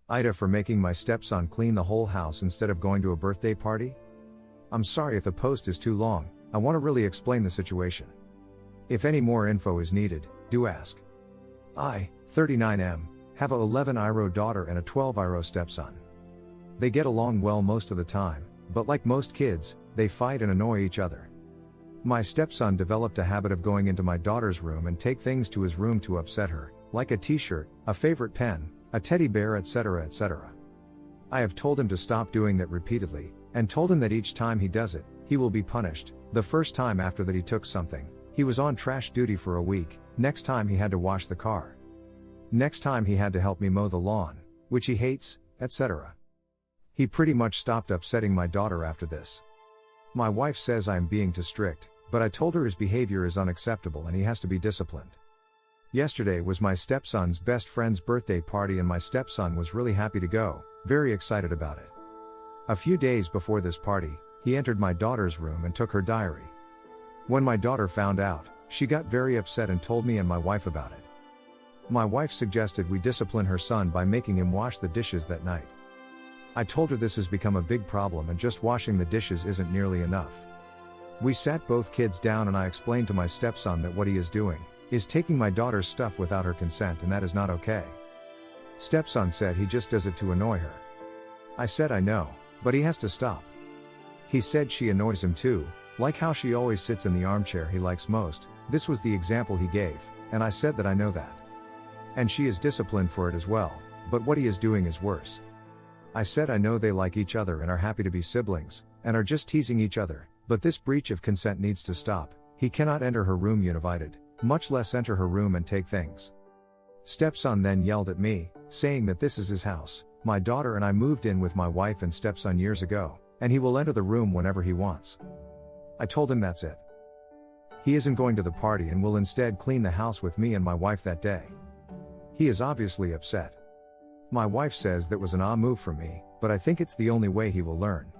AITA for making my stepson clean the whole house instead of going to a birthday party? I'm sorry if the post is too long, I want to really explain the situation. If any more info is needed, do ask. I, 39M, have a 11-year-old daughter and a 12-year-old stepson. They get along well most of the time, but like most kids, they fight and annoy each other. My stepson developed a habit of going into my daughter's room and take things to his room to upset her, like a t-shirt, a favorite pen, a teddy bear, etc. etc. I have told him to stop doing that repeatedly, and told him that each time he does it, he will be punished. The first time after that he took something, he was on trash duty for a week, next time he had to wash the car. Next time he had to help me mow the lawn, which he hates, etc. He pretty much stopped upsetting my daughter after this. My wife says I am being too strict, but I told her his behavior is unacceptable and he has to be disciplined. Yesterday was my stepson's best friend's birthday party and my stepson was really happy to go, very excited about it. A few days before this party, he entered my daughter's room and took her diary. When my daughter found out, she got very upset and told me and my wife about it. My wife suggested we discipline her son by making him wash the dishes that night. I told her this has become a big problem and just washing the dishes isn't nearly enough. We sat both kids down and I explained to my stepson that what he is doing is taking my daughter's stuff without her consent and that is not okay. Stepson said he just does it to annoy her. I said I know, but he has to stop. He said she annoys him too, like how she always sits in the armchair he likes most. This was the example he gave, and I said that I know that. And she is disciplined for it as well, but what he is doing is worse. I said I know they like each other and are happy to be siblings, and are just teasing each other, but this breach of consent needs to stop. He cannot enter her room uninvited, much less enter her room and take things. Stepson then yelled at me, saying that this is his house. My daughter and I moved in with my wife and stepson years ago, and he will enter the room whenever he wants. I told him that's it. He isn't going to the party and will instead clean the house with me and my wife that day. He is obviously upset. My wife says that was an move from me, but I think it's the only way he will learn.